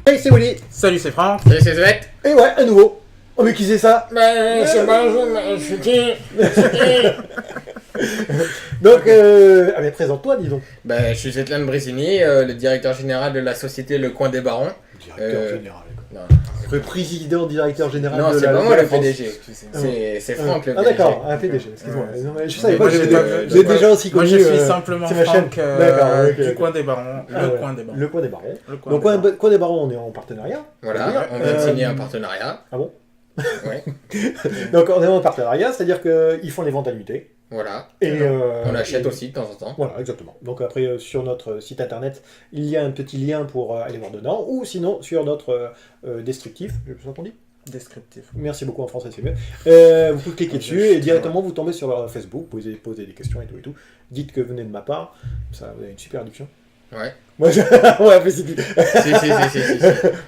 Hey, c'est Willy. Salut, c'est Franck. Salut, c'est Zvet. Et ouais, à nouveau. Oh, mais qui c'est ça? C'est moi, je suis Donc, ah mais présente-toi, dis donc. je suis Svetlane Brisini, le directeur général de la société Le Coin des Barons. Directeur général. Non, Le président, directeur général non de c'est la... pas moi de la le France. PDG. C'est Franck le Ah PDG. d'accord, un PDG, excuse-moi. Non, mais je savais Mais pas moi, que j'ai j'ai déjà aussi Moi, connu... je suis simplement c'est ma chaîne. Franck D'accord, ok, du ok. Coin des Barons. Ah Le ouais. Coin des Barons. Le Coin des Barons. Le Coin Donc, des Barons. Coin des Barons, on est en partenariat. Voilà, on vient de signer un partenariat. Ah bon? Ouais, Donc, on est en partenariat, c'est-à-dire qu'ils font les ventes à l'unité. voilà. Et On achète aussi de temps en temps. Voilà, exactement. Donc après, sur notre site internet, il y a un petit lien pour aller voir dedans, ou sinon sur notre descriptif, c'est ça qu'on dit? Descriptif. Merci beaucoup en français, c'est mieux. Vous pouvez cliquer dessus et directement vous tombez sur leur Facebook, vous pouvez poser des questions et tout et tout. Dites que vous venez de ma part, ça vous avez une super réduction. Ouais. Moi, ouais, mais c'est dit. Si.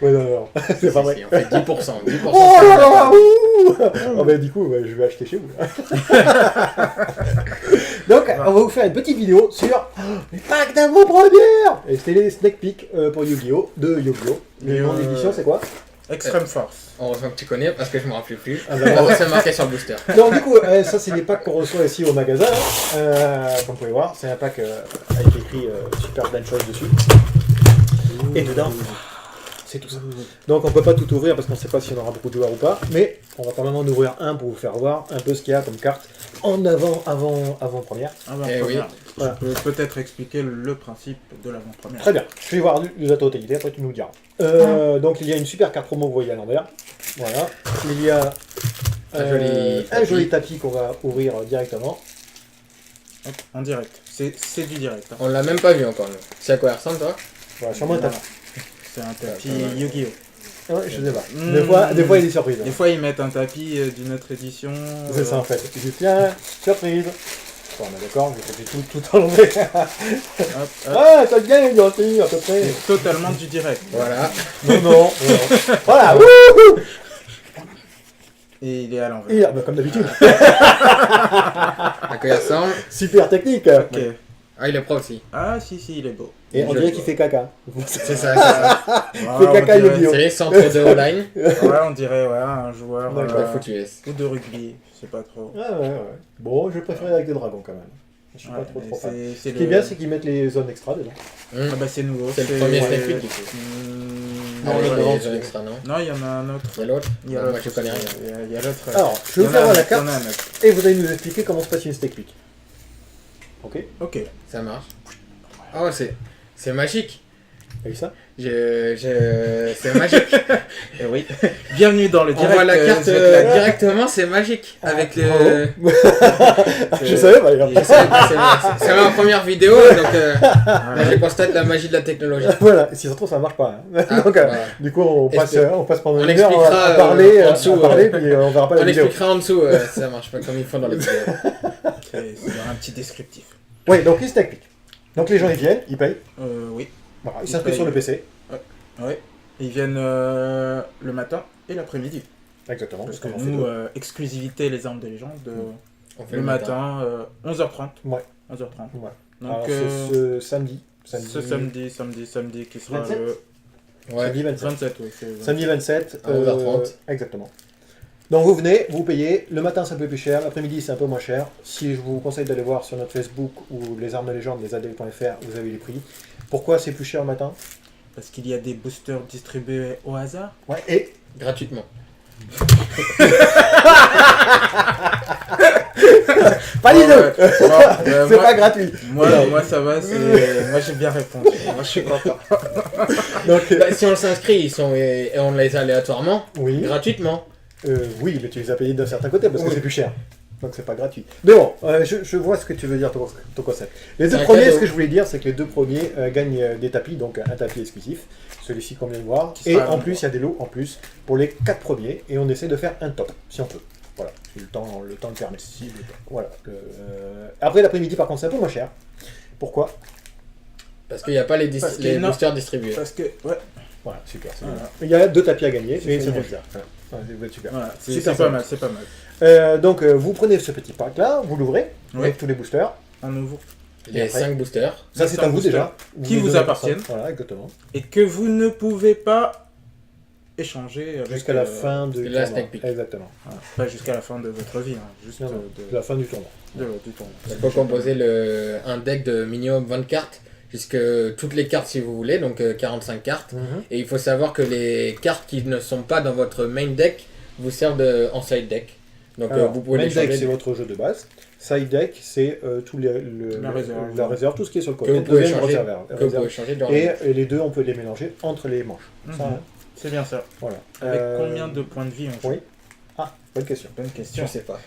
Ouais, non, c'est pas vrai. Si, on fait 10%. 10% Oh là là, ouh. Oh, bah, du coup, ouais, je vais acheter chez vous. Donc, on va vous faire une petite vidéo sur les packs d'avant-première. Et c'était les sneak peek pour Yu-Gi-Oh! De Yu-Gi-Oh! Le nom de l'édition, c'est quoi? Extreme Force. Heureusement que tu connais parce que je me rappelle plus. Ah, bah, C'est marqué sur le booster. Donc du coup, ça c'est les packs qu'on reçoit ici au magasin. Comme vous pouvez voir, c'est un pack avec écrit Super Blanche dessus. Et dedans, c'est tout ça. Donc on peut pas tout ouvrir parce qu'on sait pas si on aura beaucoup de joueurs ou pas. Mais on va quand même en ouvrir un pour vous faire voir un peu ce qu'il y a comme carte en avant-première. Eh oui. Voilà. Je peux peut-être expliquer le principe de l'avant-première. Très bien. Je vais voir les totalités, après tu nous diras. Donc il y a une super carte promo, vous voyez à l'envers. Voilà. Il y a un joli tapis qu'on va ouvrir directement. Hop, en direct. C'est du direct. Hein. On l'a même pas vu encore. Nous. C'est à quoi il ressemble toi? Voilà, sûrement un tapis. C'est un tapis Yu-Gi-Oh! Ouais, je sais pas. Des fois il y a des surprises. Des fois ils mettent un tapis d'une autre édition. C'est ça en fait. Je dis tiens, surprise. Bon, on est d'accord, je vais tout enlever. Hop. Ah, ça vient, gentil, à peu près. C'est totalement du direct. Voilà. Non. Voilà, wouhou. Et il est à l'envers. Et, bah, comme d'habitude. À quoi il ressemble? Super technique. Ok. Ah, il est pro aussi. Ah si, il est beau. Et on dirait qu'il fait caca. C'est ça. Il fait caca on dirait- Yu-Gi-Oh! C'est les centres de O-line. Ouais, on dirait un joueur D'accord. Le foot US. ou de rugby, je sais pas trop. Ouais. Bon, je préfère avec des dragons quand même. Je suis Ouais, pas trop mais fan. c'est Ce qui est bien, c'est qu'ils mettent les zones extra dedans. Ah bah c'est nouveau. C'est le premier Snake Pit du coup. Non, Ah, le il y a devant, les c'est- autres extra, non? Non, il y en a un autre. Il y a l'autre? Il y a Non, l'autre. moi je connais rien. Il y a l'autre. Alors, je vais vous faire voir la carte et vous allez nous expliquer comment se passe une steak pick. Ok? Ok. Ça marche. Oh, c'est magique. T'as vu ça? C'est magique. Et oui. Bienvenue dans le On direct. voit la carte Svetlana. directement, c'est magique. Avec le. Je savais pas d'ailleurs. C'est ma première vidéo, donc là, je constate la magie de la technologie. Voilà, si ça se trouve, ça marche pas. Hein. Ah, Donc, voilà. du coup, on passe pendant On une heure expliquera, à parler, en dessous, puis on verra pas la On vidéo. expliquera en dessous, ça marche pas comme ils font dans les vidéos. C'est un petit descriptif. Oui, donc les steak pick. Donc les gens ils viennent, ils payent, Oui. voilà, ils s'inscrivent sur le PC. Ouais. Ils viennent le matin et l'après-midi. Exactement, Parce que comme on fait nous, tout. exclusivité les armes des légendes, On fait le matin, 11h30. Ouais. 11h30. Ouais. Donc Alors c'est ce samedi. ce samedi qui sera 27? le Ouais. Samedi 27. 27. Oui, c'est- Samedi 27. À 11h30. Exactement. Donc vous venez, vous payez. Le matin c'est un peu plus cher, l'après-midi c'est un peu moins cher. Si je vous conseille d'aller voir sur notre Facebook ou les armes de légende, lesadel.fr, vous avez les prix. Pourquoi c'est plus cher le matin? Parce qu'il y a des boosters distribués au hasard. Ouais, et Gratuitement. pas les deux. Bon, C'est pas gratuit. moi ça va, moi j'ai bien répondu. Moi je suis content. Donc, Bah, si on s'inscrit, et on les a aléatoirement, oui. gratuitement. Oui, mais tu les as payés d'un certain côté parce que c'est plus cher. Donc c'est pas gratuit. Mais bon, je vois ce que tu veux dire, ton concept. Les deux C'est un premiers, cadeau. ce que je voulais dire, c'est que les deux premiers gagnent des tapis, donc un tapis exclusif, celui-ci qu'on vient de voir. Qui Et sera en plus, il y a des lots en plus pour les 4 premiers, et on essaie de faire un top, si on peut. Voilà, si le temps le permet. Voilà. Après l'après-midi, par contre, c'est un peu moins cher. Pourquoi? Parce qu'il n'y a pas les Parce que les non. boosters distribués. Parce que, ouais, Voilà, super. C'est Voilà. bien. Il y a 2 tapis à gagner, C'est mais c'est génial. bien. Voilà, vous êtes super. Voilà, c'est Super pas sympa. mal, c'est pas mal. Donc, vous prenez ce petit pack-là, vous l'ouvrez, Oui. avec tous les boosters. Un nouveau. Les après 5 boosters. Ça, Ça, c'est c'est à un vous booster déjà. qui les vous donnez à appartiennent. personne. Voilà, exactement. Et que vous ne pouvez pas échanger avec, Jusqu'à la fin de la sneak peek. Exactement. voilà, pas jusqu'à la fin de votre vie, hein, juste Non, non, de la fin du tournoi. du tournoi. Il faut composer un deck de minimum 20 cartes, jusque toutes les cartes si vous voulez, donc 45 cartes. Et il faut savoir que les cartes qui ne sont pas dans votre main deck vous servent en side deck. Donc Alors, vous pouvez main les deck, changer. c'est votre jeu de base. Side deck, c'est la réserve, tout ce qui est sur le Que côté. vous pouvez Deuxième changer, réserve. que vous pouvez changer durant Et les deux, on peut les mélanger entre les manches. Mhm. Ça, hein, C'est bien ça. voilà. Avec combien de points de vie on joue? Oui. Ah, bonne question. Bonne Je question. sais pas.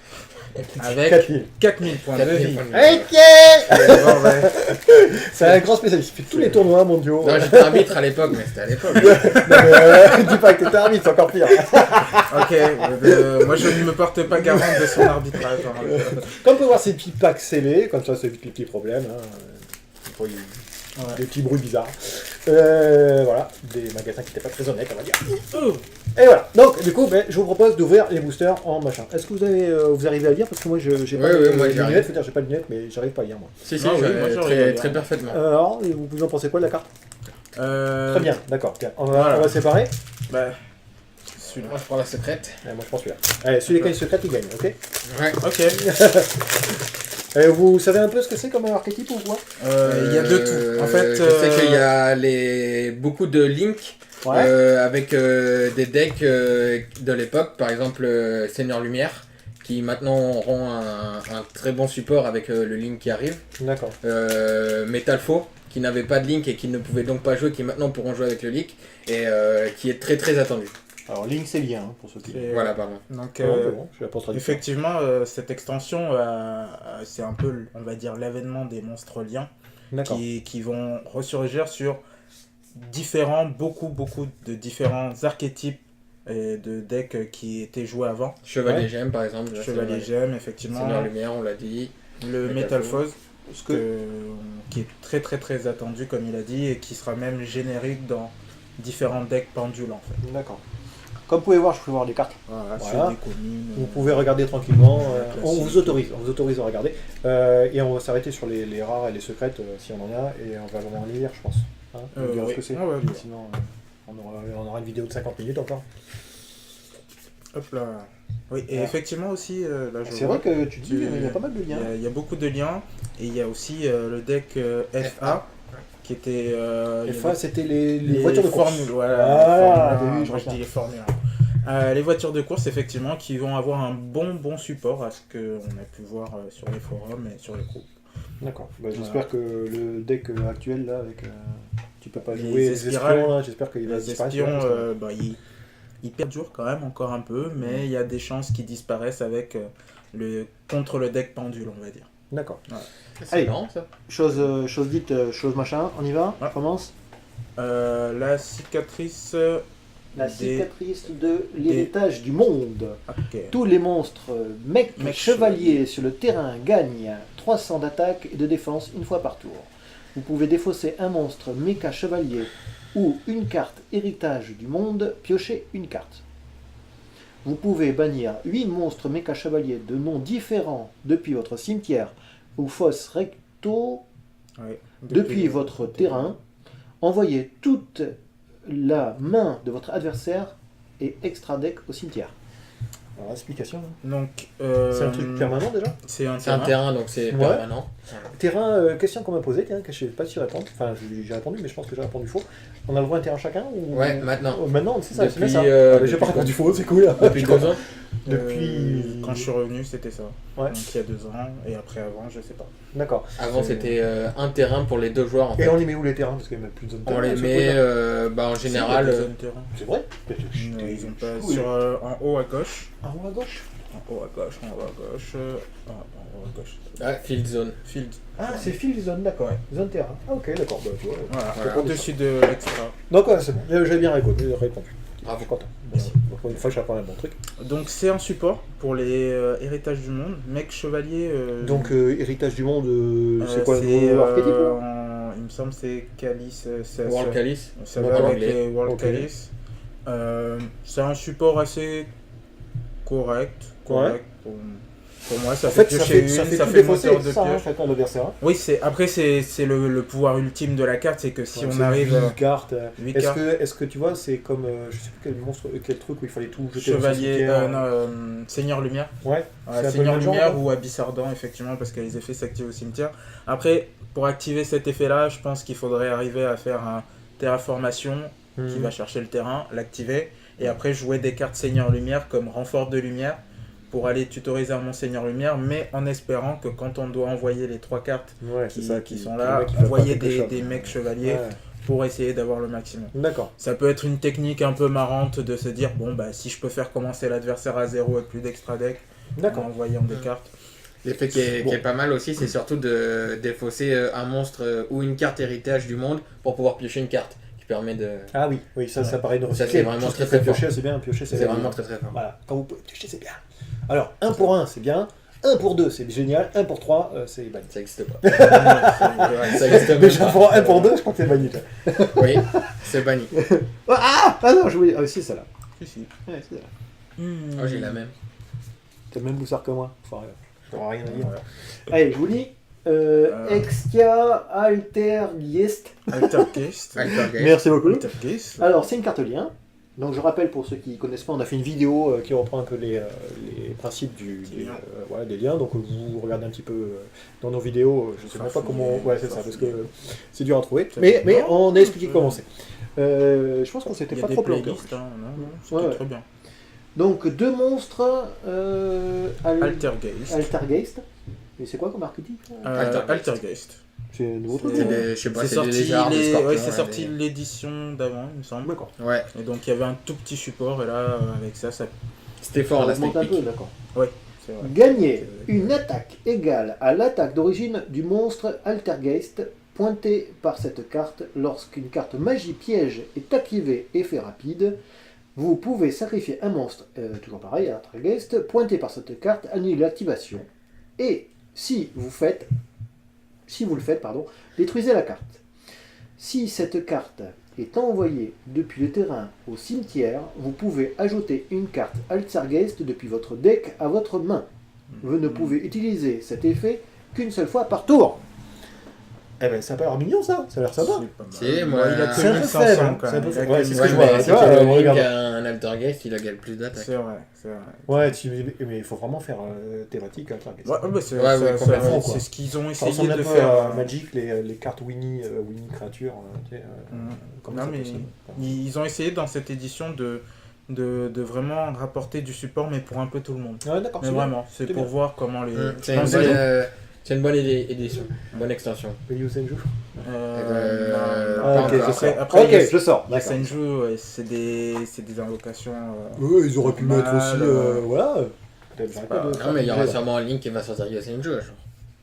Avec 4000. 4000 points de 4000 vie. points de vie. Ok. Bon, ouais. C'est un grand spécialiste. Il fait tous les tournois mondiaux. Non, j'étais arbitre à l'époque, mais c'était à l'époque. Non, mais, dis pas que t'es arbitre, c'est encore pire. Ok, moi je ne me porte pas garant de son arbitrage. hein. Comme on peut voir, ces petits packs scellés, comme ça, ça évite les petits problèmes. Hein. Ouais. Des petits bruits bizarres. Voilà, des magasins qui n'étaient pas très honnêtes, on va dire. Oh. Et voilà, donc du coup, je vous propose d'ouvrir les boosters en machin. Est-ce que vous arrivez à lire? Parce que moi, j'ai Oui, pas oui, les moi, j'arrive. lunettes, faut dire, j'ai pas de lunettes, mais j'arrive pas à lire, moi. Si, si, Ah oui, moi, j'aurais très, bien. très parfaitement. Alors, vous en pensez quoi de la carte? Très bien, d'accord. Tiens, on voilà. va séparer. Bah, celui-là. Moi, je prends la secrète. Moi, je prends celui-là. Allez, celui qui est secret, il gagne, ok? Ouais. Ok. Vous savez un peu ce que c'est comme archétype ou quoi? Il y a de tout. En fait, je sais qu'il y a beaucoup de links Ouais. avec des decks de l'époque, par exemple Seigneur Lumière, qui maintenant auront un très bon support avec le link qui arrive. D'accord. Metal Faux, qui n'avait pas de link et qui ne pouvait donc pas jouer, qui maintenant pourront jouer avec le link, et qui est très très attendu. Alors, Link, c'est lien, hein, pour ceux qui... Et- Voilà, pardon. Donc, Non, c'est bon, je la pense traduction. effectivement, cette extension, c'est un peu, on va dire, l'avènement des monstres liens D'accord. qui vont ressurgir sur beaucoup de différents archétypes de decks qui étaient joués avant. Chevalier Ouais. Gemme, par exemple. Chevalier Gemme, effectivement. Seigneur Lumière, on l'a dit. Le Metal Metal Faux. Faux, Ce que... qui est très attendu, comme il a dit, et qui sera même générique dans différents decks pendules, en fait. D'accord. Comme vous pouvez voir, je peux voir les cartes. Voilà, Voilà. c'est des communes. Vous pouvez regarder tranquillement. classique. On vous autorise à regarder. Et on va s'arrêter sur les rares et les secrètes si on en a. Et on va vraiment les lire, je pense. Hein, on vous dira oui. ce que c'est. Ouais, ouais, ouais. Sinon, on aura une vidéo de 50 minutes encore. Hop là. Oui, et Ah. effectivement aussi, là je C'est vois, vrai que tu dis, il y a pas mal de liens. il y a beaucoup de liens, et il y a aussi le deck FA, qui était... FA, c'était les les voitures de course. formules, voilà, Voilà, les formules, t'as vu, je moi je retiens. dis les formules. Les voitures de course, effectivement, qui vont avoir un bon support à ce qu'on a pu voir sur les forums et sur les groupes. D'accord. J'espère que le deck actuel, là, avec. Tu peux pas Les jouer les espirales, espions, là, j'espère qu'il va Les disparaître. espions, parce que- ils perdurent quand même encore un peu, mais il y a des chances qu'ils disparaissent avec contre le deck pendule, on va dire. D'accord. C'est Allez. marrant, ça. Chose dite, chose machin, on y va? Ouais. On commence. La cicatrice... La Des- cicatrice de l'héritage du monde. Ok. Tous les monstres, mecs, Mecs chevaliers sur le terrain gagnent 300 d'attaque et de défense une fois par tour. Vous pouvez défausser un monstre méca chevalier ou une carte héritage du monde, piocher une carte. Vous pouvez bannir 8 monstres méca chevaliers de noms différents depuis votre cimetière ou fosse recto Ouais. depuis votre terrain. Envoyez toute la main de votre adversaire et extra deck au cimetière. Alors, explication. Donc, C'est un truc permanent déjà? C'est un C'est un terrain, donc c'est Ouais. permanent. Terrain, question qu'on m'a posée, tiens, que je ne sais pas si répondre. Enfin, j'ai répondu, mais je pense que j'ai répondu faux. On a le droit à un terrain chacun ou... Ouais, maintenant. Oh, maintenant, c'est ça, c'est bien Depuis, ça. euh, J'ai pas depuis répondu faux, c'est cool. Depuis 2 ans. Depuis- Quand je suis revenu, c'était ça. Ouais. Donc il y a 2 ans, et après avant, je sais pas. D'accord. Avant, c'était un terrain pour les 2 joueurs, en Et fait. on les met où les terrains? Parce qu'il n'y a même plus de zone On terrain, les ce met, coup-là. en Si, il y a général... des zones terrain. C'est vrai? Non, ils ont pas Oui. sur, en haut à gauche. En haut à gauche? En haut à gauche, en haut à gauche. En haut à gauche. Field Zone. Field. Ah, c'est field zone, d'accord. Zone terrain. Ah, ok, d'accord. Bah, tu vois. Voilà, Voilà. au-dessus de l'extra. Donc, ouais, c'est bon. J'avais bien répondu. Bravo. Je suis content. Merci. Pour une fois, j'apprends un bon truc. Donc c'est un support pour les héritages du monde. Mec chevalier. Donc, héritage du monde, c'est quoi le c'est, nouveau archétype là il il me semble que c'est Calice. World Calice. Ça D'accord. va avec Anglais. les World Ok. Calice. C'est un support assez correct. Pour moi, ça En fait fait, piocher ça une, fait ça tout fait défausser, moteur de c'est ça, en pioche. fait, à l'adversaire. Oui, après c'est le pouvoir ultime de la carte, c'est que si on arrive 8 cartes. 8 Est-ce cartes, que, est-ce que tu vois, c'est comme, je sais plus quel monstre, quel truc où il fallait tout jeter dans son Chevalier, cimetière. Seigneur Lumière. Ouais, c'est un peu Seigneur le même genre, Lumière quoi. ou Abyss Ardent, effectivement, parce que les effets s'activent au cimetière. Après, pour activer cet effet-là, je pense qu'il faudrait arriver à faire un terraformation qui Mhm. va chercher le terrain, l'activer, et après jouer des cartes Seigneur Lumière comme renfort de lumière pour aller tutoriser à mon Seigneur Lumière, mais en espérant que quand on doit envoyer les 3 cartes Ouais, c'est ça, qui sont le là, mec qui fait envoyer pas quelque chose. des mecs chevaliers Ouais. pour essayer d'avoir le maximum. D'accord. Ça peut être une technique un peu marrante de se dire, bon, bah si je peux faire commencer l'adversaire à 0 avec plus d'extra deck, en D'accord. envoyant des cartes. L'effet qui est, Bon. qui est pas mal aussi, c'est surtout de défausser un monstre ou une carte héritage du monde pour pouvoir piocher une carte qui permet de. Ah oui, oui, ça paraît une Ça, recyclée. c'est vraiment Tout ce qui très, fait très fort. piocher, c'est bien, piocher, C'est bien. vraiment très très fort. Voilà, quand vous pouvez piocher, c'est bien. Alors, 1 pour 1, c'est bien. 1 pour 2, c'est génial. 1 pour 3, c'est banni. Ça existe pas. Ouais, Ça existe même Déjà, pas. pour 1 pour 2, je crois que c'est banni. Là. Oui, c'est banni. Ah non, je voulais. Ah, si, ça là. si, si. Ouais, c'est là. Oh, j'ai la même. T'as le même boussard que moi. Enfin, j'aurai rien à dire. Ouais. Allez, je vous lis. Extia Altergeist. Altergeist. Altergeist. Merci beaucoup. Altergeist. Alors, c'est une carte lien. Donc, je rappelle pour ceux qui ne connaissent pas, on a fait une vidéo qui reprend un peu les principes des liens. Donc, vous regardez un petit peu dans nos vidéos. Je ne sais même pas comment. Ouais, c'est ça, parce que c'est dur à trouver. Mais on a expliqué comment c'est. Je pense qu'on s'était Il y pas a des trop planté. playlists, hein, non, c'était Ouais, ouais. très bien. Donc, 2 monstres. Altergeist. Altergeist. Mais c'est quoi comme archétype Altergeist. C'est un nouveau truc. C'est des- je sais pas, C'est c'est sorti, des lézards, des scorpions. ouais, c'est là, sorti des- l'édition d'avant, il me semble. D'accord. Ouais, Et donc il y avait un tout petit support, et là, avec ça, c'était fort Ça la augmente sneak un peu, peek. d'accord. c'est vrai. Gagner une attaque égale à l'attaque d'origine du monstre Altergeist pointée par cette carte lorsqu'une carte magie piège est activée effet rapide. Vous pouvez sacrifier un monstre, toujours pareil, Altergeist, pointé par cette carte, annule l'activation. Et si vous le faites, détruisez la carte. Si cette carte est envoyée depuis le terrain au cimetière, vous pouvez ajouter une carte Altergeist depuis votre deck à votre main. Vous ne pouvez utiliser cet effet qu'une seule fois par tour. Eh ben, ça a pas l'air mignon, ça. Ça a l'air sympa. C'est pas mal. Si, moi, il a que c'est un peu 1500 faible, hein. quand C'est un même. peu Il a faible. Ouais, que c'est ce Ouais, que je mais vois, si tu tu vois, le regarde. link à un Altergeist, il a gagné plus d'attaques. C'est vrai, c'est vrai. Ouais, mais il faut vraiment faire thématique Altergeist. Ouais, bah, c'est Ouais, ouais, complètement, quoi. c'est ce qu'ils ont Ça essayé ressemble un de peu faire. à Magic, les cartes Winnie créatures. Tu sais, comment Non, ça mais s'appelle, ça ils ont essayé dans cette édition de vraiment rapporter du support, mais pour un peu tout le monde. Ouais, d'accord. Mais c'est vraiment, c'est C'est pour bien. voir comment les. C'est je une pense bonne, que- c'est une bonne édition, bonne extension. bien. Ryu Senju. non, Ah, ok, encore. je sors. Après, Ok, je sors. il y a D'accord. Senju, ouais, c'est des invocations. Ils auraient pu normal, mettre aussi. Voilà. Peut-être c'est j'arrête pas- pas de Non, mais il y aura faire sûrement un link qui va sortir Yosenju un jour.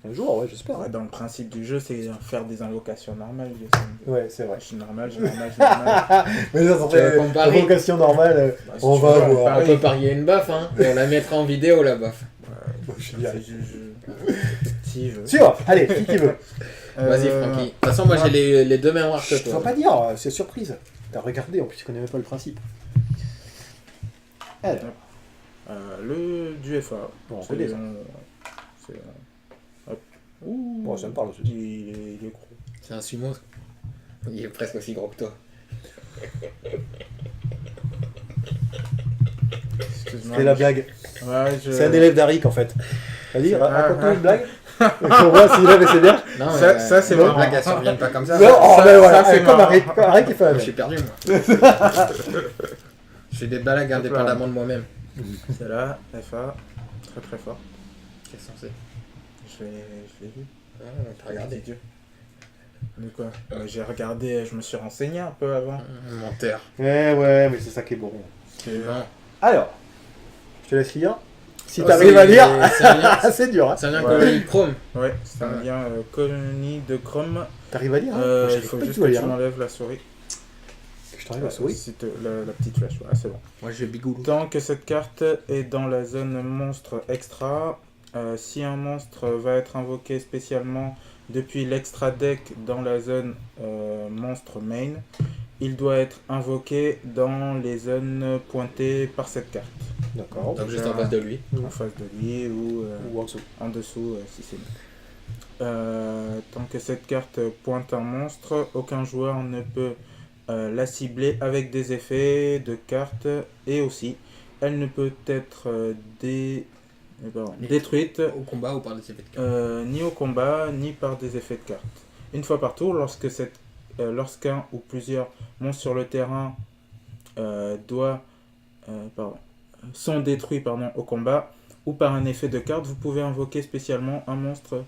un jour, ouais, j'espère. Ouais, dans le principe du jeu, c'est faire des invocations normales. Senju. Ouais, c'est vrai. J'ai normal, j'ai normal, j'ai normal. Mais ça, ça Tu vas fait comparer. provocation normale. Bah, si On tu va veux, voir. On pareil. peut parier une baffe, hein, et on la mettra en vidéo la baffe. Je suis bien. Si, je. Sûr, allez, qui veut. Vas-y, Francky. De toute façon, moi j'ai les deux mêmes marques que Je ne toi. pas dire, c'est surprise. T'as regardé, en plus tu connais même pas le principe. Alors, Le du FA. bon, on C'est- connaît ça. hop. Ouh, Bon, ça me parle aussi. il est gros. C'est un sumo. Il est presque aussi gros que toi. Excuse-moi. C'est la blague. Ouais, C'est un élève d'Arik en fait. Vas-y, Ah, raconte-nous ah. une blague. On voit s'il est, mais c'est bien. Non, Ça, c'est les marrant. blagues, elles surviennent pas comme ça. Non, oh, ça, ben voilà, ça, c'est comme marrant. Arik. Arik, il fait la Je même. suis perdu, moi. Je fais des blagues indépendamment de moi-même. C'est là, FA. Très très fort. Qu'est-ce que c'est? Je l'ai vu. Ah, t'as regardé. Petit Dieu. De quoi J'ai regardé, je me suis renseigné un peu avant. Menteur. Ouais, mais c'est ça qui est bon. Non. Alors, je te laisse lire. Si Oh, t'arrives c'est- à lire, c'est un lien- c'est dur. Hein. c'est un lien Ouais. colonie Chrome. Ouais, c'est un Ouais. lien colonie de Chrome. T'arrives à lire hein. Il J'arrive faut pas du juste tout à que lire. tu Hein. m'enlèves la souris. Que je t'arrive à souris. Si la petite flèche, voilà, c'est bon. Moi j'ai Bigoulou. Tant que cette carte est dans la zone monstre extra, Si un monstre va être invoqué spécialement depuis l'extra deck dans la zone monstre main, il doit être invoqué dans les zones pointées par cette carte. D'accord. Donc juste en face de lui. En face de lui ou Ou en dessous. en dessous si c'est mieux. Tant que cette carte pointe un monstre, aucun joueur ne peut la cibler avec des effets de carte et aussi elle ne peut être détruite Au combat ou par des effets de carte. ni au combat ni par des effets de carte. Une fois par tour, lorsqu'un ou plusieurs monstres sur le terrain sont détruits au combat ou par un effet de carte, vous pouvez invoquer spécialement un monstre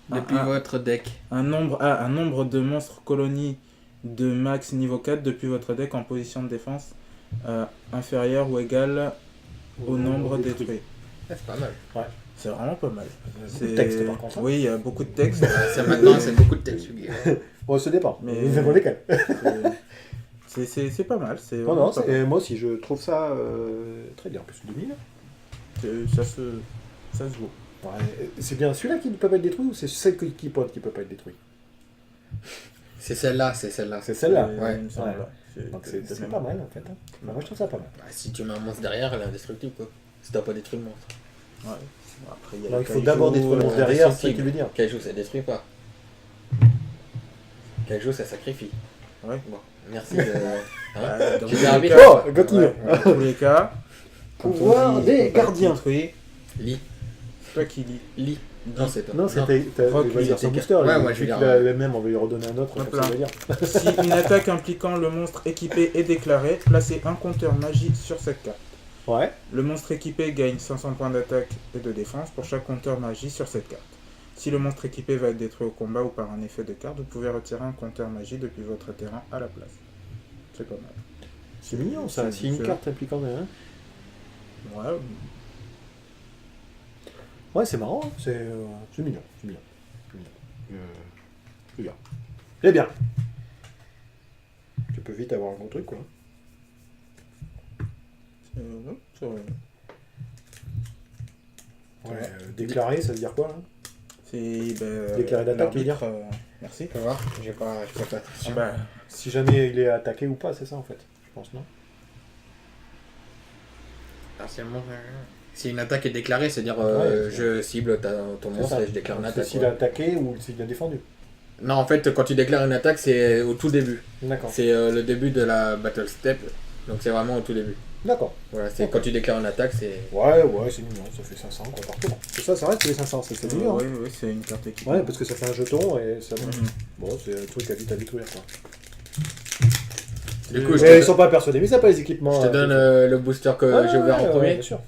Depuis votre deck. un nombre de monstres colonies de max niveau 4 depuis votre deck en position de défense inférieur ou égal au nombre détruit. C'est pas mal. C'est vraiment pas mal. Beaucoup de texte par contre. Hein. Oui, il y a beaucoup de textes. Maintenant, c'est beaucoup de texte. Bon, ça dépend. Mais- Mais ils lesquels. C'est pas mal. C'est Non, vraiment non, pas mal. moi aussi, je trouve ça très bien. En plus, 2000. Ça se vaut. Ouais, c'est bien celui-là qui ne peut pas être détruit ou c'est celle qui pointe qui ne peut pas être détruite? C'est celle-là. C'est celle-là. Ouais. Il me semble, Ouais. ouais. Donc c'est pas mal en fait. Hein. Bah, moi je trouve ça pas mal. Bah, si tu mets un monstre derrière, elle est indestructible quoi. Si t'as pas détruit le monstre. Ouais. Après, il y a Alors le il faut kaiju, d'abord détruire le monstre derrière, c'est ce que tu veux dire. Kaiju ça détruit pas. Kaiju ça sacrifie. Ouais. Bon, merci de. Dans J'ai tous des les arbitres. cas- Oh, continue. Ouais, dans tous les cas, quand on Pouvoir dit des faut pas être gardiens. détruit, Lis. c'est toi qui lis. Lis. Non, c'est toi. Non, c'était. Rock, Il va dire son c'était- booster. Ouais, là, moi, je vais vu dire, qu'il a le même, on va lui redonner un autre. Hop comme ça, là. il va dire. Si une attaque impliquant le monstre équipé est déclarée, placez un compteur magie sur cette carte. Ouais. Le monstre équipé gagne 500 points d'attaque et de défense pour chaque compteur magie sur cette carte. Si le monstre équipé va être détruit au combat ou par un effet de carte, vous pouvez retirer un compteur magie depuis votre terrain à la place. C'est pas mal. C'est mignon ça. Si une carte impliquant un. Ouais, Ouais, c'est marrant. Hein. C'est mignon. C'est mignon. C'est bien. C'est bien. Tu peux vite avoir un gros truc quoi. c'est vrai. Ouais. Déclarer, ça veut dire quoi là? C'est Déclarer d'attaque, tu veux l'arbitre, merci. Tu vois, j'ai pas fait Ah attention. bah, Si jamais il est attaqué ou pas, c'est ça en fait. Je pense non. Partiellement. Si une attaque est déclarée, c'est-à-dire Ouais, je cible ton C'est monstre ça. et je déclare une C'est attaque. s'il ouais. a attaqué ou s'il a défendu. Non, en fait, quand tu déclares une attaque, c'est au tout début. D'accord. C'est le début de la battle step. Donc c'est vraiment au tout début. D'accord. Voilà, c'est Ok. quand tu déclares une attaque, c'est. Ouais, c'est mignon, ça fait 500 quoi par tour. C'est ça reste les 500, c'est mignon. oui, Hein. oui, c'est une carte équipée. Ouais, parce que ça fait un jeton et ça. Mhm. Bon, c'est un truc à vite à détruire quoi. Du coup, Mais je ils te, sont pas persuadés, mais ça pas les équipements. je te donne le booster que Ouais, j'ai ouvert en ouais, premier. bien sûr.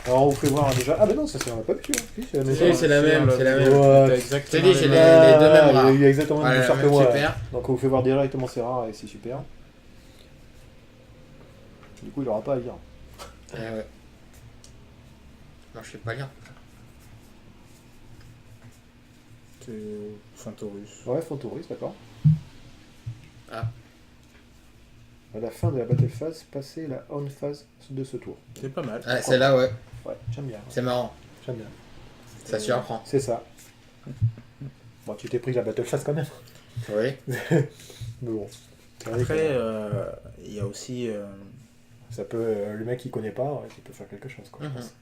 Alors on vous fait voir déjà. Ah, mais non, ça c'est on l'a pas vu. Hein. Si, c'est la même Si, chose. c'est la même, c'est la même. Ouais. T'as exactement Je t'ai dit, j'ai les les- mêmes. deux mêmes Il rares. y a exactement le même Voilà, booster que moi. super. Donc on vous fait voir directement c'est rare et c'est super. Du coup, il aura pas à lire. Ouais. Non, je sais pas lire. C'est Fantorus. Ouais, Fantorus, d'accord. Ah. À la fin de la battle phase, passez la on phase de ce tour. C'est pas mal. Ah, celle-là, ouais. Ouais, j'aime bien. C'est marrant. J'aime bien. Ça surprend. C'est ça. Bon, tu t'es pris la battle phase quand même. Oui. Mais bon. C'est vrai Après, que, il y a aussi. ça peut, le mec qui connaît pas, ouais, il peut faire quelque chose. Quoi, je Mhm. pense.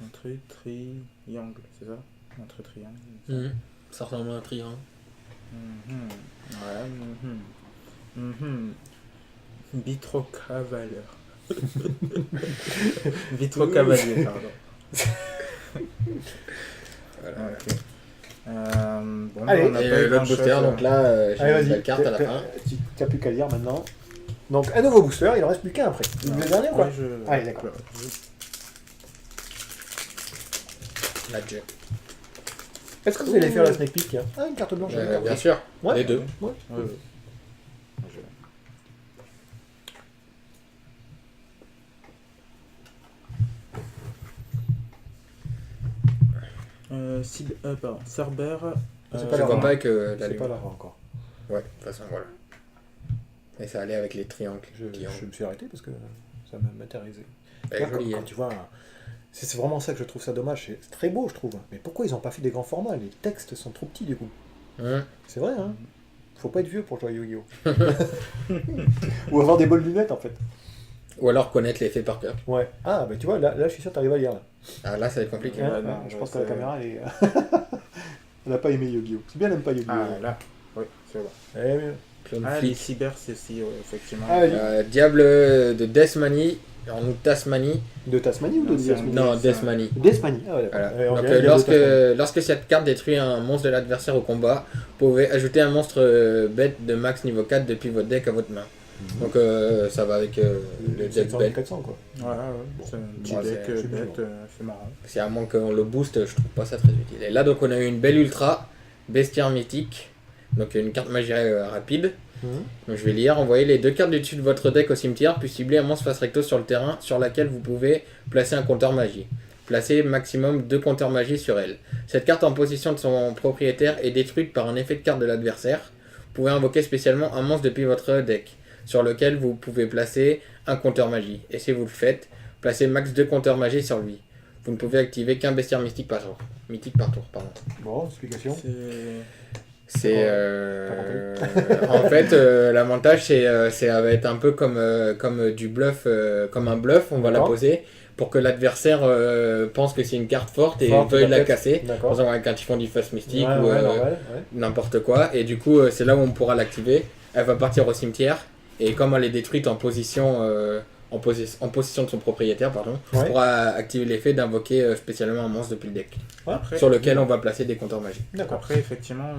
Un triangle, c'est ça? Un triangle. Mhm. Ça ressemble à un triangle. Mhm. Ouais. Vitrocavaleur. Vitrocavalier, pardon. Voilà. Ok. Bon, Allez. on a Et pas eu l'autre grand-chose, booster, donc là, j'ai Allez, une vas-y. belle carte à la fin. Tu n'as plus qu'à lire maintenant. Donc, un nouveau booster, il en reste plus qu'un après. Le dernier ou quoi? Ouais, Allez, d'accord. La jet. Est-ce que vous allez faire la snake peek hein? Ah, une carte blanche. une carte Bien rouge. sûr, Ouais. les deux. Ouais. Ouais. Pardon. Cerber C'est Euh, pas Je la vois rare. pas avec la C'est lune. pas la rare encore. Ouais, de toute façon, voilà. Et ça allait avec les triangles. Je me suis arrêté parce que ça m'a matérialisé. Elle est Quand, jolie, quand elle. tu vois, c'est vraiment ça que je trouve ça dommage. C'est très beau, je trouve. Mais pourquoi ils n'ont pas fait des grands formats? Les textes sont trop petits du coup. C'est vrai, hein. Faut pas être vieux pour jouer à Yu-Gi-Oh! Ou avoir des bonnes lunettes en fait. Ou alors connaître l'effet par cœur. Ouais. Ah, bah tu vois, là je suis sûr que t'arrives à lire là. Ah là, ça va être compliqué. Ouais, Hein, non, je ouais, pense que la c'est- caméra, elle est. Elle n'a pas aimé Yu-Gi-Oh! C'est bien, elle n'aime pas Yu-Gi-Oh! Ah là, oui, c'est vrai. Eh, mais- Clone Ah, les Flick. cyber, c'est si, ouais, effectivement. Ah, vas-y. Diable de Deathmanie, en Tasmanie. De Tasmanie ou de Non, c'est Tasmanie? Non, c'est Deathmanie. Deathmanie. Ah, ouais, d'accord. Voilà. Ouais, on Donc, dirait bien de Tasmanie. lorsque cette carte détruit un monstre de l'adversaire au combat, vous pouvez ajouter un monstre bête de max niveau 4 depuis votre deck à votre main. Donc ça va avec le deck 700 bête. 400 quoi. Ouais, c'est un petit Bon, deck c'est bête, mignon. c'est marrant. C'est à moins qu'on le booste, je trouve pas ça très utile. Et là, donc, on a eu une belle ultra, bestiaire mythique, donc une carte magie rapide. Donc je vais lire, envoyez les 2 cartes du dessus de votre deck au cimetière, puis ciblez un monstre face recto sur le terrain sur laquelle vous pouvez placer un compteur magie. Placez maximum 2 compteurs magie sur elle. Cette carte en position de son propriétaire est détruite par un effet de carte de l'adversaire. Vous pouvez invoquer spécialement un monstre depuis votre deck, sur lequel vous pouvez placer un compteur magie. Et si vous le faites, placez max 2 compteurs magie sur lui. Vous ne pouvez activer qu'un bestiaire mystique par tour. Mythique par tour, pardon. Bon, explication. C'est en fait l'avantage ça va être un peu comme du bluff comme un bluff, on va la D'accord. poser pour que l'adversaire pense que c'est une carte forte et Forte, veuille la peut-être. casser. Par D'accord. exemple avec un typhon d'Ifos mystique Ouais, ou ouais, normal, ouais. n'importe quoi, et du coup c'est là où on pourra l'activer. Elle va partir au cimetière et comme elle est détruite en position en possession de son propriétaire, pardon, Ouais. on pourra activer l'effet d'invoquer spécialement un monstre depuis le deck Après, sur lequel on va placer des compteurs magiques. D'accord. Après, effectivement,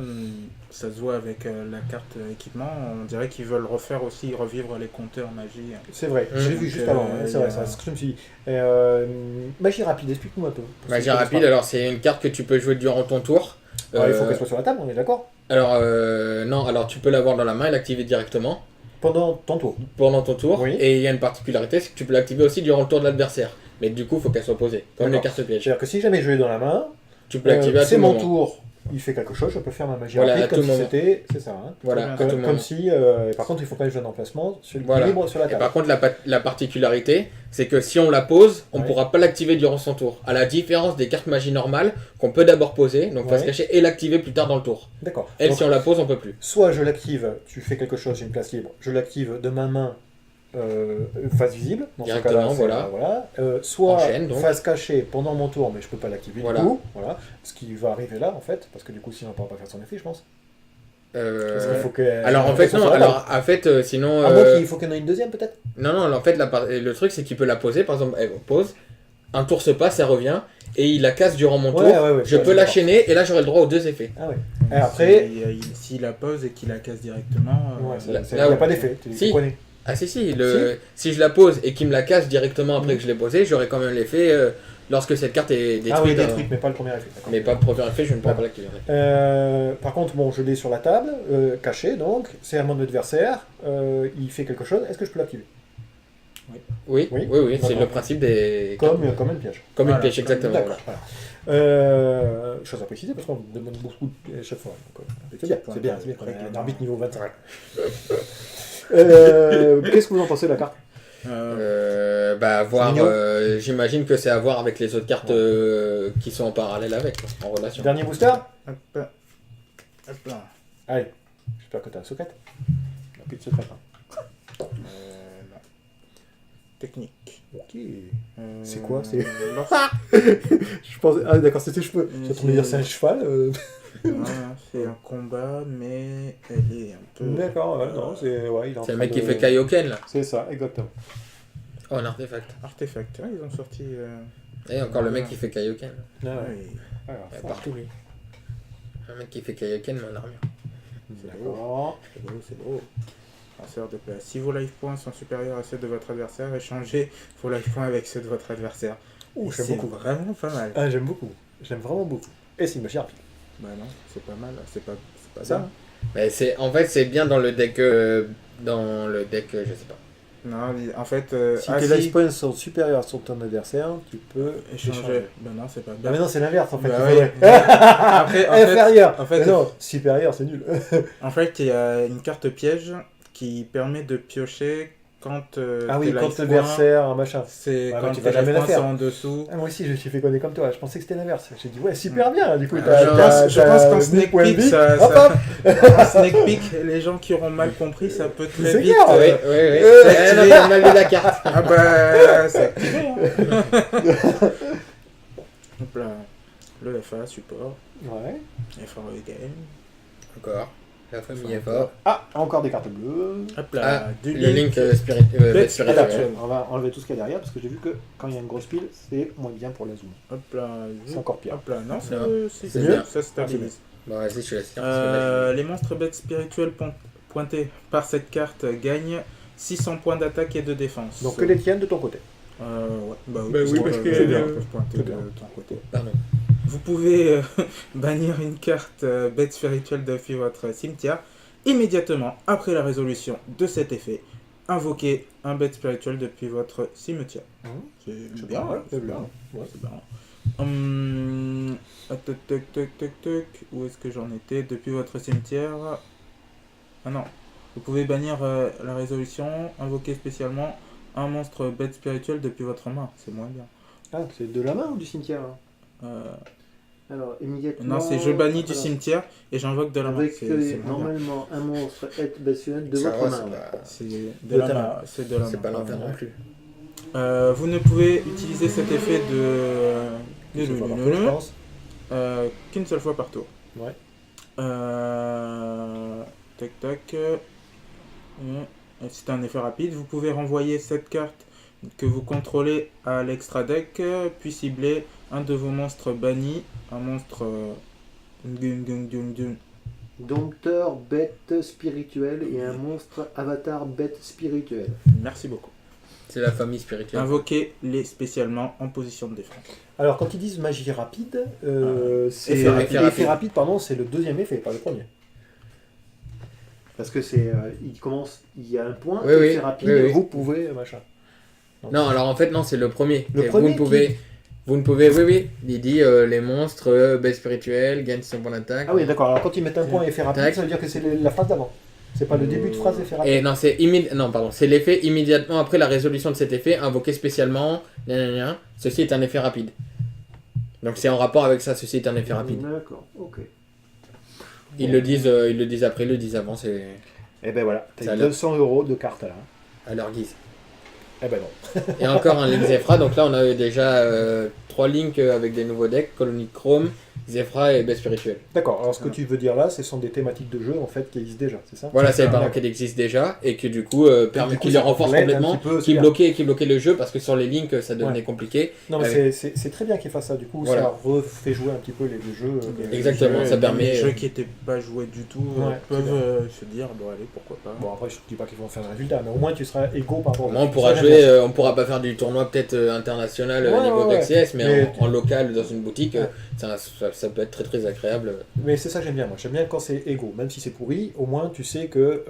ça se voit avec la carte équipement. On dirait qu'ils veulent refaire aussi, revivre les compteurs magie. C'est vrai, Mmh. j'ai vu juste Donc, avant, ouais, c'est il y vrai, a- ça, c'est ce que je me suis dit. Magie rapide, explique-nous un peu. Magie Parce que rapide, alors c'est une carte que tu peux jouer durant ton tour. il faut Euh, qu'elle soit sur la table, on est d'accord? alors non, alors tu peux l'avoir dans la main et l'activer directement Pendant ton tour. pendant ton tour. Oui. Et il y a une particularité, c'est que tu peux l'activer aussi durant le tour de l'adversaire. Mais du coup, il faut qu'elle soit posée, comme les D'accord. cartes pièges. C'est-à-dire que si jamais je l'ai dans la main, Tu peux l'activer à c'est tout mon moment. tour, il fait quelque chose, je peux faire ma magie Voilà, rapide à comme tout si moment. c'était. C'est ça, hein. Voilà, Très à bien. tout Comme moment. si. Par contre, il faut pas que je donne d'emplacement, celui Voilà. libre sur la Et table. par contre, la particularité, c'est que si on la pose, on ne Ouais. pourra pas l'activer durant son tour. À la différence des cartes magie normales, qu'on peut d'abord poser, donc face Ouais. cachée, et l'activer plus tard dans le tour. D'accord. Elle, Donc, si on la pose, on peut plus. soit je l'active, tu fais quelque chose, j'ai une place libre, je l'active de ma main face visible, dans ce Directement, cas-là, c'est- voilà. Soit Enchaîne, donc. face cachée pendant mon tour, mais je peux pas l'activer Voilà. du coup, voilà. Ce qui va arriver là en fait, parce que du coup sinon on ne pourra pas faire son effet, je pense. Parce qu'il faut que. Alors en fait, non, alors en fait, sinon. À moins qu'il faut qu'il y en ait une deuxième peut-être. Non, non, en fait, le truc, c'est qu'il peut la poser. Par exemple, elle pose, un tour se passe, elle revient, et il la casse durant mon tour. Je peux la chaîner, et là, j'aurai le droit aux 2 effets. Ah ouais. Et après, S'il la pose et qu'il la casse directement. ouais, là- il n'y là, a pas d'effet. Tu Si. connais. Ah si, si je la pose et qu'il me la casse directement après que je l'ai posée, j'aurai quand même l'effet lorsque cette carte est détruite. Ah oui, détruite, mais pas le premier effet. D'accord. Mais pas le premier effet, je ne pourrai pas l'activer. Par contre, bon, je l'ai sur la table, caché donc, c'est à mon adversaire, il fait quelque chose, est-ce que je peux l'activer? Oui, Oui. c'est D'accord. le principe des... Comme un piège. Comme une Voilà, piège, exactement. D'accord. Voilà. Voilà. Chose à préciser parce qu'on me demande beaucoup à chaque fois. Donc, c'est bien, point c'est bien, de- c'est bien. Avec ouais, un arbitre niveau 25. Voilà. Qu'est-ce que vous en pensez de la carte? Voir, mignon. j'imagine que c'est à voir avec les autres cartes qui sont en parallèle avec, quoi, en relation. Dernier booster? Hop, hop là. Allez, j'espère que t'as un secret. Il n'y a plus de secret. Hein. Non. Technique. Ok. C'est quoi, c'est- lors- Je pensais... Ah d'accord, c'était cheveux. J'ai entendu dire c'est un cheval. Non, c'est un combat, mais elle est un peu. D'accord, ouais, non, c'est... Ouais, il est en C'est le train mec qui de- fait Kaioken, là. C'est ça, exactement. Oh, un artefact. Artefact. Ouais, ils ont sorti. Et encore le mec qui fait Kaioken. Ah, ouais. ouais, Alors, Il y a partout, lui. Un mec qui fait Kaioken, mais en armure. D'accord. c'est beau, c'est beau. Transfert de place. Si vos life points sont supérieurs à ceux de votre adversaire, échangez vos life points avec ceux de votre adversaire. Ouh, Et j'aime c'est beaucoup. vraiment pas mal. Ah, j'aime beaucoup. J'aime vraiment beaucoup. Et c'est une machine rapide. Bah non, c'est pas mal. C'est pas Ça bien. Mais en fait, c'est bien dans le deck, je sais pas. Non, en fait, Si tes life points sont supérieurs sur ton adversaire, tu peux échanger. Ben non, c'est pas Ah mais non, c'est l'inverse en fait. Bah il ouais. faudrait- Après, Inférieur. en fait, Mais non, supérieur, c'est nul. En fait, il y a une carte piège qui permet de piocher quand Ah oui, tes quand life points, l'adversaire, machin. c'est Ouais, quand mais tu tes vas jamais life la points faire. sont en dessous. Ah, moi aussi, je me suis fait connaître comme toi. Je pensais que c'était l'inverse. J'ai dit, ouais, super bien. Du coup, Je t'as pense qu'en 1000 sneak points de peek, vie. ça, Hop, ça- hop. en sneak peek, les gens qui auront mal compris, ça peut très C'est vite. clair, Oui, oui, oui. Ouais. Non, il a mal lu la carte. Ah bah, c'est activé. Hein. Hop là, le FA support, Ouais. FA game. Encore. La famille est fort. Ah, encore des cartes bleues. Hop là, Ah, du le link bête spirituel. spirituel. Attends, on va enlever tout ce qu'il y a derrière parce que j'ai vu que quand il y a une grosse pile, c'est moins bien pour la zoom. Hop là, C'est encore pire. Hop là, non, Non, c'est mieux. mieux, ça stabilise. Bon, vas-y, je te laisse faire. parce que là, Les monstres bêtes spirituels pointés par cette carte gagnent 600 points d'attaque et de défense. Donc que les tiennes de ton côté. Ouais, bah Bah oui, parce que- c'est bien, ils peuvent pointer c'est de bien. ton côté. Pardon. Vous pouvez bannir une carte bête spirituelle depuis votre cimetière immédiatement après la résolution de cet effet. Invoquez un bête spirituel depuis votre cimetière. C'est bien, ouais, c'est bien. Ouais, c'est bien. Toc. Où est-ce que j'en étais? Depuis votre cimetière. Ah non. Vous pouvez bannir la résolution, invoquer spécialement un monstre bête spirituel depuis votre main. C'est moins bien. Ah, c'est de la main ou du cimetière Euh, Alors, immédiatement. non, c'est je bannis du cimetière et j'invoque de la main. Avec C'est moins bien. normalement un monstre est bestionnel de Ça votre va, main. c'est ouais. pas- C'est De de la ta main. main. C'est de la C'est main. pas l'enfer non plus. Vous ne pouvez utiliser cet effet C'est pas parfait, je pense. qu'une seule fois par tour. Ouais. Tac. C'est un effet rapide. Vous pouvez renvoyer cette carte que vous contrôlez à l'extra deck, puis cibler un de vos monstres bannis. Un monstre. Dompteur bête spirituelle et un monstre avatar bête spirituelle. Merci beaucoup. C'est la famille spirituelle. Invoquez-les spécialement en position de défense. Alors, quand ils disent magie rapide, c'est Effet rapide. effet rapide, pardon, c'est le deuxième effet, pas le premier. Parce que c'est, il y a un point, Oui, effet oui, rapide, oui, oui. vous pouvez, machin. Donc, Non, alors en fait, non, c'est le premier. Le Et premier vous ne pouvez, oui, il dit les monstres, bêtes spirituelles, gagnent 100 points d'attaque. Ah oui, d'accord. Alors, quand ils mettent un point effet rapide, Tac. ça veut dire que c'est la phrase d'avant. C'est pas le début de phrase effet rapide. Et non, non, pardon, c'est l'effet immédiatement après la résolution de cet effet, invoqué spécialement. Ceci est un effet rapide. Donc c'est en rapport avec ça, ceci est un effet rapide. D'accord, ok. Ils le disent après, ils le disent avant, c'est Et ben voilà, Ça t'as a eu l'air- 200 € de cartes là. à leur guise. Eh ben non. Et encore un link Zefra, donc là on a eu déjà 3 links avec des nouveaux decks, Colonie Chrome, Zefra et Bête Spirituelle. D'accord, alors ce que tu veux dire là, ce sont des thématiques de jeu en fait qui existent déjà, c'est ça? Voilà, c'est les Ah, parents d'accord. qui existent déjà et que du coup, permet Du coup, qu'ils ça les renforcent complète un complètement, petit peu, c'est qui bien. bloquaient le jeu parce que sur les links ça devenait Ouais. compliqué. Non mais Avec- c'est très bien qu'ils fassent ça, du coup Voilà. ça refait jouer un petit peu les jeux. Exactement, ça permet- Les jeux qui n'étaient pas joués du tout Ouais, c'est peuvent bien. se dire, bon allez, pourquoi pas. Bon après je te dis pas qu'ils vont faire un résultat, mais au moins tu seras égaux par rapport Au aux moins, on autres. pourra Ça, jouer, j'aime bien. on pourra pas faire du tournoi peut-être international Ouais, niveau ouais, DCS, mais Mais en local dans une boutique, Ouais. ça peut être très très agréable. Mais c'est ça que j'aime bien, moi. J'aime bien quand c'est égaux. Même si c'est pourri, au moins tu sais que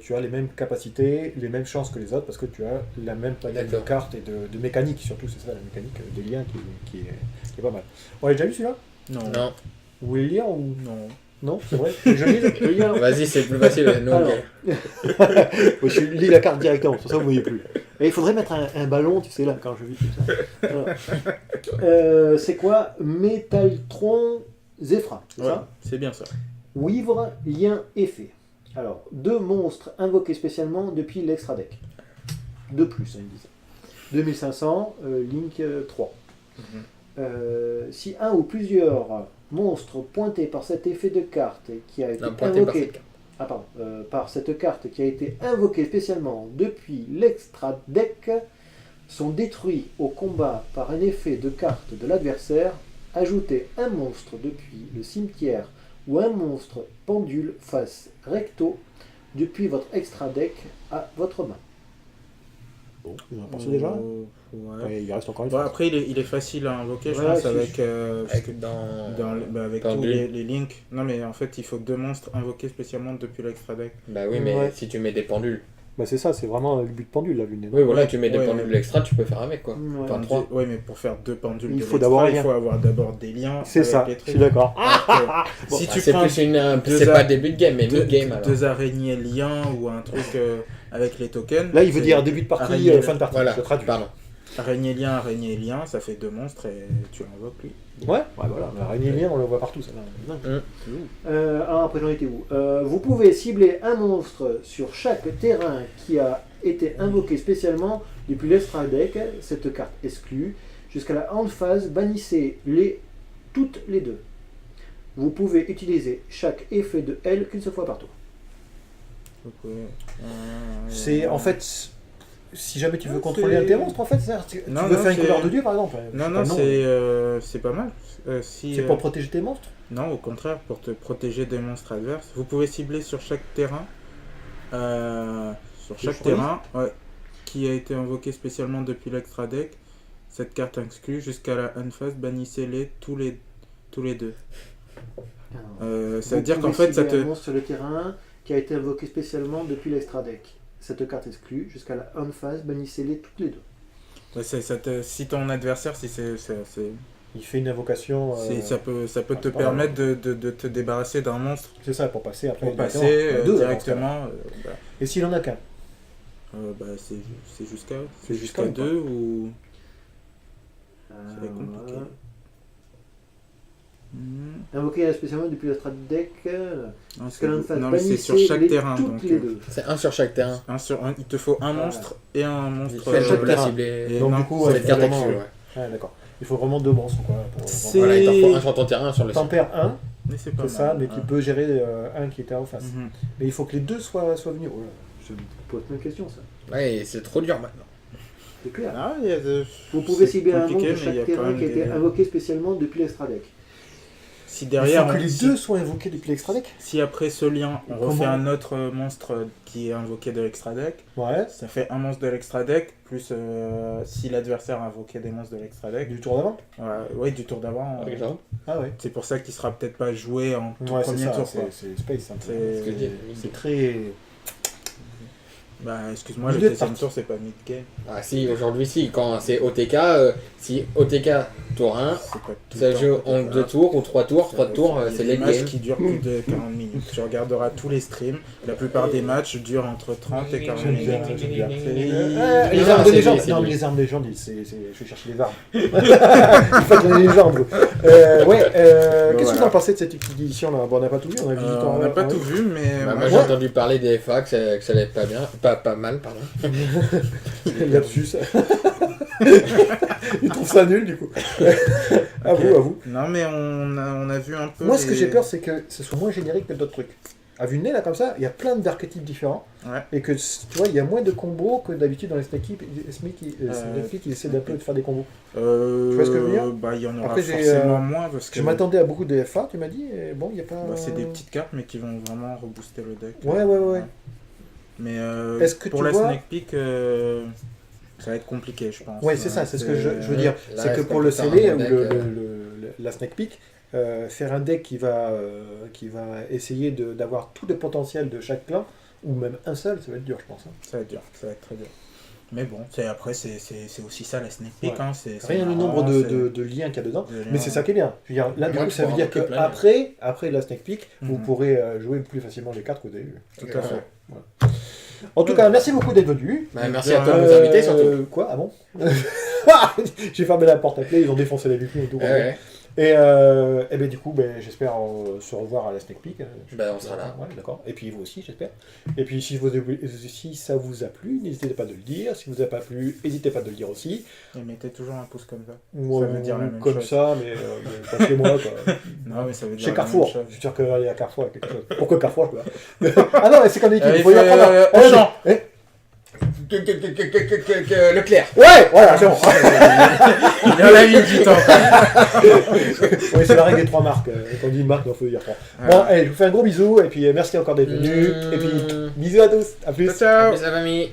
tu as les mêmes capacités, les mêmes chances que les autres, parce que tu as la même palette de D'accord. cartes et de mécanique, surtout, c'est ça, la mécanique des liens qui est pas mal. On l'a déjà vu celui-là? Non, Vous voulez le lire ou Non. non? C'est vrai? Je lis le lire. vas-y, c'est plus facile. Nous, Alors. ok. Moi, je lis la carte directement, sur ça vous voyez plus. Et il faudrait mettre un ballon, tu sais, là, quand je vis tout ça. Voilà. C'est quoi? Métaltron Zefra, c'est Ouais, ça? c'est bien ça. Ouivre, lien, effet. Alors, 2 monstres invoqués spécialement depuis l'extra deck. 2 plus, hein, ils disent. 2500, Link 3. Si un ou plusieurs monstres pointés par cet effet de carte qui a été Non, pointé par invoqué... cette carte. Ah pardon, par cette carte qui a été invoquée spécialement depuis l'extra deck sont détruits au combat par un effet de carte de l'adversaire. Ajoutez un monstre depuis le cimetière ou un monstre pendule face recto depuis votre extra deck à votre main. Bon, on en a pensé déjà. Ouais. Ouais, il reste encore une Bon, fois. après, il est facile à invoquer, je Ouais, pense, c'est- avec, parce que Avec dans... avec Pendule. tous les links. Non, mais en fait, il faut 2 monstres invoqués spécialement depuis l'extra deck. Bah oui, mais Ouais. si tu mets des pendules. Bah c'est ça, c'est vraiment le but de pendule, la lune. Oui, voilà, tu mets des Ouais, pendules ouais. extra, tu peux faire avec quoi. Ouais. Enfin, 3. Oui, mais pour faire 2 pendules Il de faut l'extra, d'abord un il lien. faut avoir d'abord des liens. C'est avec ça, les je trucs. suis d'accord. Donc, si tu c'est prends plus deux c'est a- pas début de game, mais deux, mid-game alors. deux araignées liens ou un truc avec les tokens. Là, il veut c'est dire début de partie, araignée, fin de partie. Voilà, Je traduis. pardon. araignée lien, ça fait 2 monstres et tu invoques lui. Ouais, voilà. L'araignée lien, on le voit partout. Ça. Alors après, j'en étais où Vous pouvez cibler un monstre sur chaque terrain qui a été invoqué spécialement depuis l'extra deck. Cette carte exclue. Jusqu'à la hand phase, bannissez toutes les deux. Vous pouvez utiliser chaque effet de L qu'une seule fois par tour. C'est en fait, si jamais tu veux contrôler un de tes monstres, en fait, tu Non, veux non, faire une c'est- couleur de dieu par exemple. Non, Je sais non, pas, c'est pas mal. Si, C'est pour protéger tes monstres. Non, au contraire, pour te protéger des monstres adverses. Vous pouvez cibler sur chaque terrain, ouais, qui a été invoqué spécialement depuis l'extra deck. Cette carte exclue jusqu'à la unphase, bannissez-les tous les deux. Ça veut dire qu'en fait, ça te. un monstre sur le terrain qui a été invoqué spécialement depuis l'extra deck. Cette carte exclue jusqu'à la on phase, bannissez-les toutes les deux. Ouais, si ton adversaire, si Il fait une invocation. ça peut te c'est pas permettre de te débarrasser d'un monstre C'est ça, pour passer après. pour passer directement. Deux, directement. Et s'il en a qu'un C'est jusqu'à C'est jusqu'à 2 ou. Ça va être compliqué. Invoqué spécialement depuis l'extra deck. Non, Jusqu'à la phase, non, mais c'est sur chaque terrain. toutes Donc, les deux. C'est un sur chaque terrain. il te faut un Voilà. monstre et un monstre. Celle chaque de la terrain. ciblée. Et Donc non, du coup, cette carte vraiment, exclue, ouais. ouais, d'accord. Il faut vraiment deux monstres quoi. C'est- Voilà, il t'en faut un sur ton terrain, un sur le T'en sien. perds un, Mais c'est pas c'est mal. ça, mais tu peux gérer un qui était en face. Mhm. Mais il faut que les deux soient venus. Oh là, je me pose plein de questions ça. Ouais, et c'est trop dur maintenant. C'est clair. Ah, il y a Vous pouvez c'est cibler un compliqué, monstre de mais il y a chaque quand terrain même qui a été des- invoqué spécialement depuis l'extra deck. Si Il derrière, faut que les deux soient invoqués depuis l'extra deck. si après ce lien, on Comment refait un autre monstre qui est invoqué de l'extra deck, Ouais. ça fait un monstre de l'extra deck, plus si l'adversaire a invoqué des monstres de l'extra deck. Du tour d'avant. Ouais, du tour d'avant. Avec ça. Ah ouais. C'est pour ça qu'il sera peut-être pas joué en tout Ouais, c'est premier ça. tour. Quoi. C'est space. Hein. C'est- Ce que je dis. C'est très. Bah, excuse-moi, Milieu le de deuxième partie. tour, c'est pas mid-game. Ah si, aujourd'hui si, quand c'est OTK, si OTK tour 1, C'est pas tout ça le temps joue que en t'es 2 là. tours ou 3 tours, 3 tours, Il y a c'est des late matchs game. qui durent plus de 40 minutes. Tu regarderas tous les streams. La plupart des matchs durent entre 30 et 40 J'aime minutes. bien, j'aime bien. Les Les armes armes de de légende. légende, c'est Non, lui. mais les armes de légende, je vais chercher les armes. Il faut que les légendes. Ouais. Qu'est-ce que vous voilà. en pensez de cette édition là? Bon, on n'a pas tout vu, on a vu du temps. On n'a pas tout vu, mais Bah, moi, moi j'ai entendu parler des FA que ça allait pas bien, pas mal, pardon. Lapsus. Il trouve ça nul du coup. À vous. non, mais on a vu un peu. Moi, ce que les- j'ai peur, c'est que ce soit moins générique que d'autres trucs. À vue de nez, là, comme ça, il y a plein d'archétypes différents. Ouais. Et que, tu vois, il y a moins de combos que d'habitude dans les Snake qui essaient d'un peu de faire des combos. Tu vois ce que je veux dire? Bah, il y en aura Après, j'ai, forcément moins parce que Je m'attendais à beaucoup de FA, tu m'as dit, et bon, il n'y a pas... bah, c'est des petites cartes, mais qui vont vraiment rebooster le deck. Ouais. Mais Est-ce que pour tu la vois- Snake Peek, ça va être compliqué, je pense. Ouais, c'est ça, c'est ce que je veux dire. Là, C'est que est-ce pour qu'on le peut faire un sceller, bon ou deck, la Snake Peek, faire un deck qui va essayer d'avoir tout le potentiel de chaque clan, ou même un seul, ça va être dur, je pense. Hein. Ça va être dur, ça va être très dur. Mais bon, après, c'est aussi ça la Sneak Peek. Ouais. Hein, c'est Rien du marrant, nombre c'est- de liens qu'il y a dedans, de liens. mais c'est ça qui est bien. Je veux dire, là, du Moi, coup, tu ça veut pourras dire invoquer plein, qu'après la Snake Peek, vous Mhm. pourrez jouer plus facilement les cartes que vous avez vues. Tout à fait. En tout cas, merci beaucoup d'être venu. Bah, merci à toi de nous inviter surtout. Quoi? Ah bon? J'ai fermé la porte à clé, ils ont défoncé la vitrine et tout. Ouais. Et ben, du coup, j'espère se revoir à la Snake Peek. Ben, on sera là. Ouais, d'accord. Et puis vous aussi, j'espère. Et puis si ça vous a plu, n'hésitez pas de le dire. Si vous a pas plu, n'hésitez pas de le dire aussi. Et mettez toujours un pouce comme ça. Moi, veut dire la même comme chose. ça, mais pas chez moi. Quoi. Non, mais ça veut dire Chez la Carrefour. même chose. Je suis sûr qu'il y a Carrefour avec quelque chose. Pourquoi Carrefour quoi? Ah non, mais c'est comme équipe. Il Il faut y faut, apprendre. Auchan. Leclerc. Ouais, voilà, c'est bon. Il a la vie du temps. Oui, c'est la règle des 3 marques. Quand on dit une marque, il faut dire 3. Bon, allez, je vous fais un gros bisou. Et puis merci encore d'être venu. Et puis bisous à tous. À plus. Ciao, ciao. Bisous, famille.